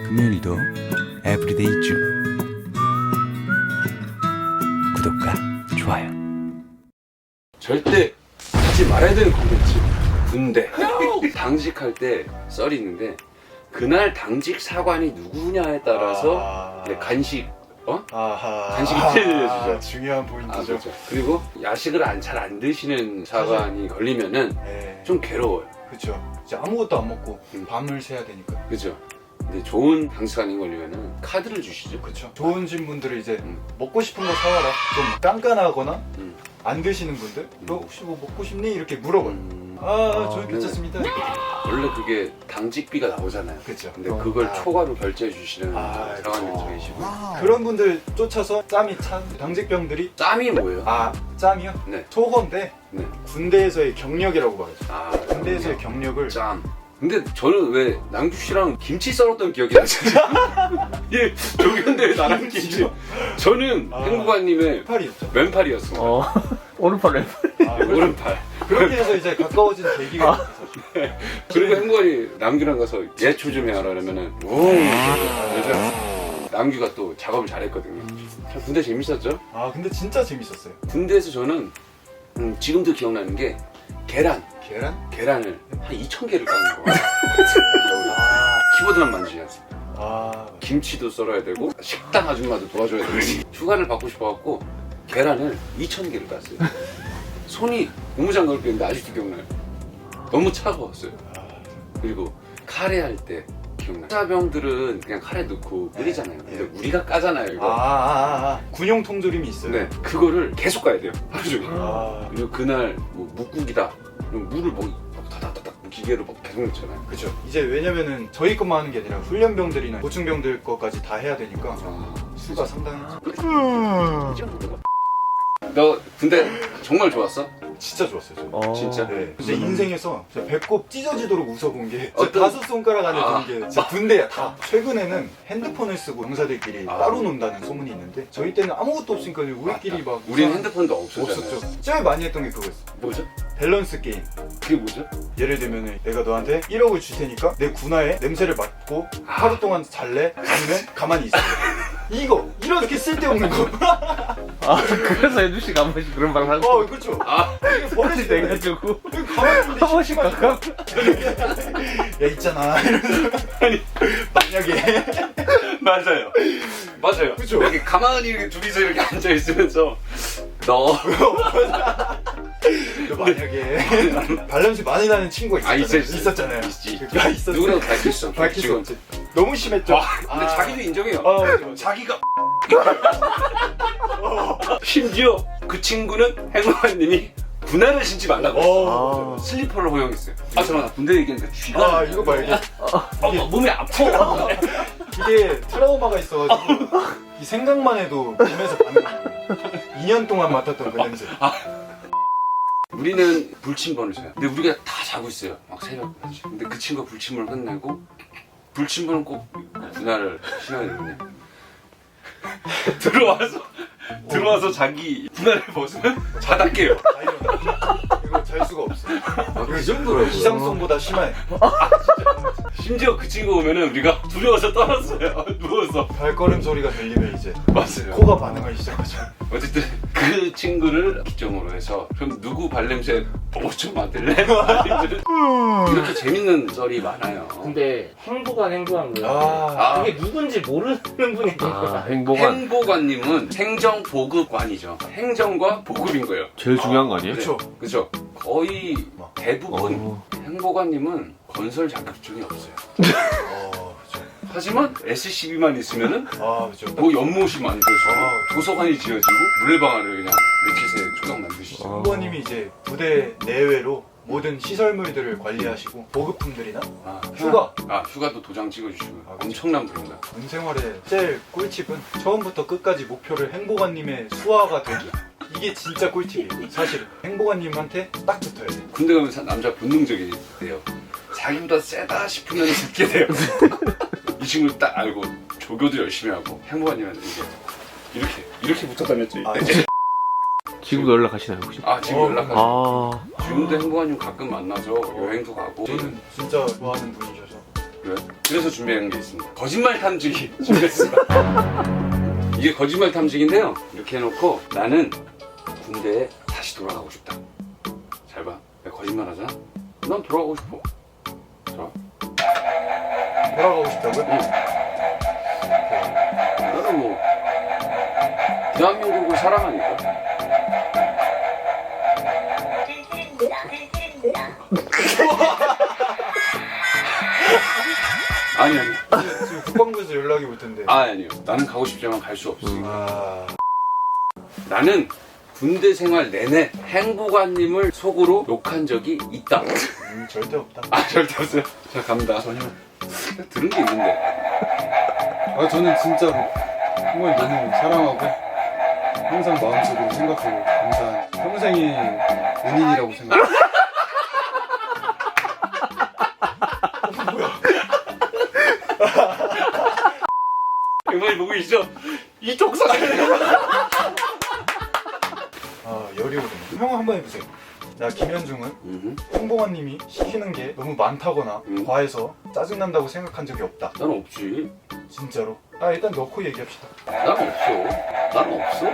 금요일도 에브리데이 중 구독과 좋아요. 절대 하지 말아야 되는 콘텐츠. 군대 당직할 때 썰이 있는데 그날 당직 사관이 누구냐에 따라서 간식 간식이 틀려주죠. 중요한 포인트죠. 그렇죠. 그리고 야식을 잘 안 드시는 사관이 걸리면은 네. 좀 괴로워요. 그렇죠. 이제 아무것도 안 먹고 밤을 새야 되니까. 그죠? 근데 좋은 당직관이 걸리면은 카드를 주시죠. 그렇죠. 좋은 분들은 이제 먹고 싶은 거 사와라. 좀 깐깐하거나 안 드시는 분들, 너 혹시 뭐 먹고 싶니? 이렇게 물어봐요. 저는 괜찮습니다. 원래 그게 당직비가 나오잖아요. 그렇죠. 근데 그걸 초과로 결제해 주시는 사관님도 계시고. 그런 분들 쫓아서 짬이 찬 당직병들이 짬이 뭐예요? 짬이요? 네. 초거인데 네. 군대에서의 경력이라고 말하죠. 군대에서의 그럼요. 경력을 짬. 근데 저는 왜 낭주 씨랑 김치 썰었던 기억이 나죠? 예, 조견대 나랑 김치. 저는 행복아님의 팔이었죠. 왼팔이었습니다. 오른팔 왼팔. 오른팔. 그렇게 해서 이제 가까워진 계기가 있어요. 그리고 행복아이 남규랑 가서 예초 좀 해라 그러면은 그래서 남규가 또 작업을 잘했거든요. 참 군대 재밌었죠? 근데 진짜 재밌었어요. 군대에서 저는 지금도 기억나는 게 계란을 계란? 한 2,000개를 까는 거예요. 키보드만 만지냐. 김치도 썰어야 되고 식당 아줌마도 도와줘야 되고 휴가를 받고 싶어갖고 계란을 2,000개를 깠어요. 손이 고무장갑을 꼈는데 아직도 기억나요. 너무 차가웠어요. 그리고 카레 할 때 기억나요. 사병들은 그냥 카레 넣고 끓이잖아요. 근데 우리가 까잖아요 이거. 군용 통조림이 있어요. 네, 그거를 계속 까야 돼요. 하루 종일. 그리고 그날 뭐 묵국이다. 그럼 물을 뭐 다다다닥 기계로 막 계속 넣잖아요. 그죠. 이제 왜냐면은 저희 것만 하는 게 아니라 훈련병들이나 보충병들 것까지 다 해야 되니까 수가 상당했죠. 너 근데 정말 좋았어? 진짜 좋았어요. 저는. 진짜? 네. 진짜 인생에서 진짜 배꼽 찢어지도록 웃어본 게 어떤- 5손가락 안에 드는 게 진짜 군대야 다. 최근에는 핸드폰을 쓰고 병사들끼리 따로 논다는 소문이 있는데 저희 때는 아무것도 없으니까 우리끼리 막 우리는 핸드폰도 없었잖아요. 없었죠. 제일 많이 했던 게 그거였어. 뭐죠? 밸런스 게임. 그게 뭐죠? 예를 들면 내가 너한테 1억을 줄 테니까 내 군화에 냄새를 맡고 하루 동안 잘래? 아니면 가만히 있어. 이거 이렇게 쓸데없는 거. 그래서 혜주 씨가 한 번씩 그런 말을 하고. 그렇죠. 버릇이 이거 버릇이 돼가지고 가만히 있는데 한 번씩 가끔. 야 있잖아. 아니 만약에 맞아요. 그죠? 이렇게 가만히 이렇게 둘이서 이렇게 앉아 있으면서 너 만약에 발냄새 많이 나는 친구가 있었어요. 있었잖아요. 있지. 있었어요. 누구라도 밝힐 수 없죠. 밝힐 수 지금. 없지. 너무 심했죠. 근데 자기도 인정해요. 맞아. 자기가 심지어 그 친구는 행복한님이 분할을 신지 말라고 슬리퍼를 허용했어요. 잠깐만 군대 얘기하니까 쥐가 이거 봐 이게 몸이 아파. 이게 트라우마가 있어가지고 이 생각만 해도 몸에서 받는 거예요. 2년 동안 맡았던 그 냄새. 우리는 불침번을 쳐요. 근데 우리가 다 자고 있어요. 막 새벽까지. 근데 그 친구가 불침번을 끝내고 불침번은 꼭 분할을 신어야 되거든요. 들어와서 자기 분할을 벗으면 자다 깨요. 이거 잘 수가 없어. 그 정도라고요. 기상성보다 심해. 심지어 그 친구 오면은 우리가 두려워서 떨었어요. 누워서. 발걸음 소리가 들리면 이제 맞아요. 코가 반응하기 시작하죠. 어쨌든 그 친구를 기점으로 해서 그럼 누구 발냄새 좀 맡을래? 아니면 이렇게 재밌는 썰이 많아요. 근데 행복한 거야. 그게 누군지 모르는 분이 있구나. 행보관님은 행정보급관이죠. 행정과 보급인 거예요. 제일 중요한 거 아니에요? 그렇죠. 그죠? 거의 대부분 행보관님은 건설 자격증이 없어요. 그렇죠. 하지만 SCB만 있으면은 그렇죠. 뭐 연못이 만들어지고 도서관이 지어지고 물레방아를 그냥 매치새 조각 만드시죠. 후보님이 이제 부대 내외로 모든 시설물들을 관리하시고 보급품들이나 휴가도 도장 찍어주시고 엄청난 분입니다. 군 생활의 제일 꿀팁은 처음부터 끝까지 목표를 행복한님의 수화가 되기. 이게 진짜 꿀팁이에요. 사실은 행복한님한테 딱 붙어야 돼. 군대 가면 남자 본능적이에요. 자기보다 세다 싶으면 듣게 돼요. 이 친구를 딱 알고 조교도 열심히 하고 행복한님한테 이렇게 붙어 다녔죠. 지금도 연락하시나요 혹시? 지금 연락하죠. 지금도 행복한님 가끔 만나서 여행도 가고. 저는 진짜 좋아하는 분이셔서 그래요? 그래서 준비한 게 있습니다. 거짓말 탐지기 준비했습니다. 이게 거짓말 탐지기인데요. 이렇게 해놓고 나는 군대에 다시 돌아가고 싶다. 잘 봐. 내가 거짓말 하잖아. 난 돌아가고 싶어. 자, 돌아가고 싶다고요? 응. 나는 뭐 대한민국을 사랑하니까. 아니. 지금 국방부에서 연락이 올 텐데. 아니요. 나는 가고 싶지만 갈 수 없으니까. 아, 나는 군대 생활 내내 행보관님을 속으로 욕한 적이 있다. 절대 없다. 아, 절대 없어요. 자, 갑니다. 전혀. 들은 게 있는데. 아 저는 진짜로 정말 너무 사랑하고 항상 마음속으로 생각하고 감사한 평생의 은인이라고 생각해요. 이번에 보고 계시죠? 이 족삭을. 아, 열이 오르네. 형 한번 해보세요. 나 김현중은 홍보관님이 시키는 게 너무 많다거나 과해서 짜증난다고 생각한 적이 없다. 난 없지. 진짜로. 아, 일단 넣고 얘기합시다. 난 없어. 난 없어.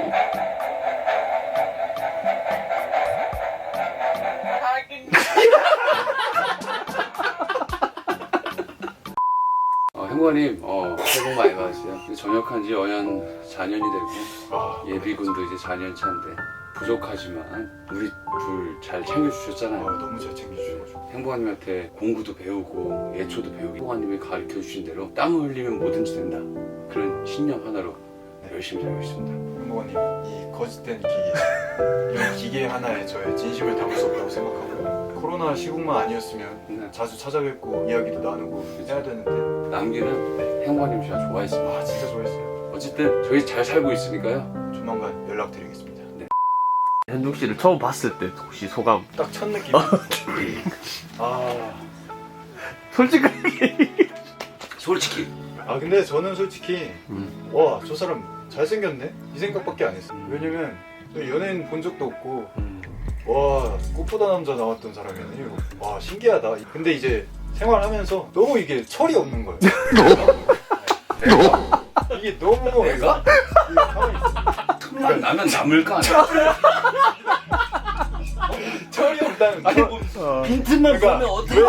행관님, 새해 복 많이 받으세요. 전역한 지 연연 4년이 되고 아, 예비군도 이제 4년 차인데 부족하지만 우리 둘 잘 챙겨주셨잖아요. 너무 잘 챙겨주셔가지고. 행복한님한테 공구도 배우고 예초도 배우고 행복한님이 가르쳐주신 대로 땀을 흘리면 뭐든지 된다. 그런 신념 하나로 열심히 살고 있습니다. 홍보관님, 이 거짓된 기계, 이 기계 하나에 저의 진심을 담을 수 없다고 생각하고 코로나 시국만 아니었으면 자주 찾아뵙고 이야기도 나누고 해야 되는데. 남기는 행복한님 제가 좋아했습니다. 아, 진짜 좋아했어요. 어쨌든 저희 잘 살고 있으니까요. 조만간 연락드리겠습니다. 현중 씨를 처음 봤을 때 혹시 소감? 딱 첫 느낌. 아, 솔직하게. 솔직히 아 근데 저는 솔직히 와, 저 사람 잘생겼네? 이 생각밖에 안 했어요. 왜냐면 저 연예인 본 적도 없고 와, 꽃보다 남자 나왔던 사람이네. 와, 신기하다. 근데 이제 생활하면서 너무 이게 철이 없는 거예요. 내가 이게 너무 내가? 이게 가만히 있어. 틈만 나면 남을 거 아니야. 철이 없다는 아니 뭐 빈틈만 그러니까 보면 어떻게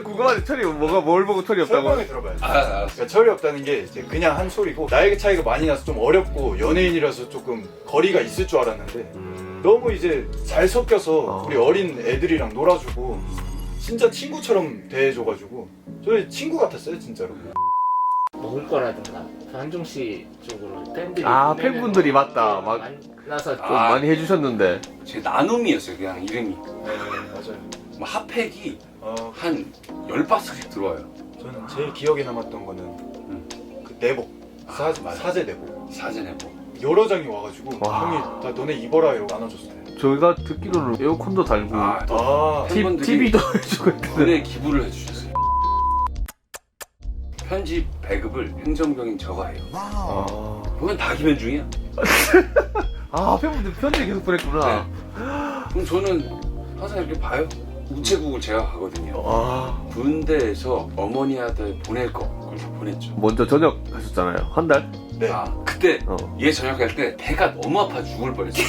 궁금한데 철이 뭐가 뭘 보고 철이 없다고? 설명을 들어봐야지. 알았어. 그러니까 철이 없다는 게 이제 그냥 한 소리고 나이 차이가 많이 나서 좀 어렵고 연예인이라서 조금 거리가 있을 줄 알았는데 너무 이제 잘 섞여서 우리 어린 애들이랑 놀아주고 진짜 친구처럼 대해줘가지고 저희 친구 같았어요 진짜로. 먹을 거라든가 한중 씨 쪽으로 팬들이 팬분들이 맞다. 막 만나서 좀 아. 많이 해주셨는데. 제 나눔이었어요 그냥 이름이. 네, 맞아요. 뭐 핫팩이 아, 한 10박스씩 들어와요. 저는 제일 기억에 남았던 거는 그 내복 맞아. 사제 내복 사전에 뭐 여러 장이 와가지고 와. 형이 다 너네 입어라 이러고 나눠줬어요. 저희가 듣기로는 에어컨도 달고 아, 팬분들이 TV도 해주고 했는데. 돈에 기부를 해주셨어요. 편집 배급을 행정병인 저가 해요. 그건 다 김현중이야. 팬분들 편지 계속 보냈구나. 그럼 저는 항상 이렇게 봐요. 우체국을 제가 가거든요. 군대에서 어머니한테 보낼 거 그걸 다 보냈죠. 먼저 전역하셨잖아요. 한 달? 네. 그때 어. 얘 전역할 때 배가 너무 아파 죽을 뻔했어요.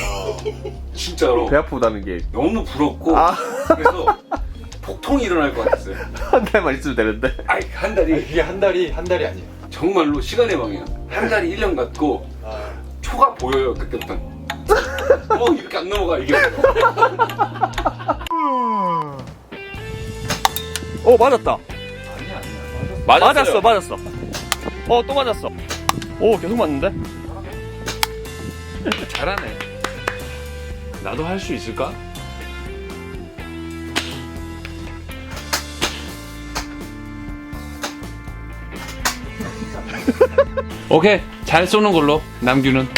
진짜로 배 아프다는 게 한 너무 부럽고 그래서 폭통이 일어날 것 같았어요. 달만 있으면 되는데. 아이 한 아니, 달이 그게 한 달이 아니에요. 정말로 시간의 방이야. 한 달이 1년 같고 아, 초가 보여요 그때부터. 이렇게 안 넘어가 이게. 맞았다. 맞았어요. 맞았어. 또 맞았어. 계속 맞는데? 잘하네. 나도 할 수 있을까? 오케이 잘 쏘는 걸로 남규는.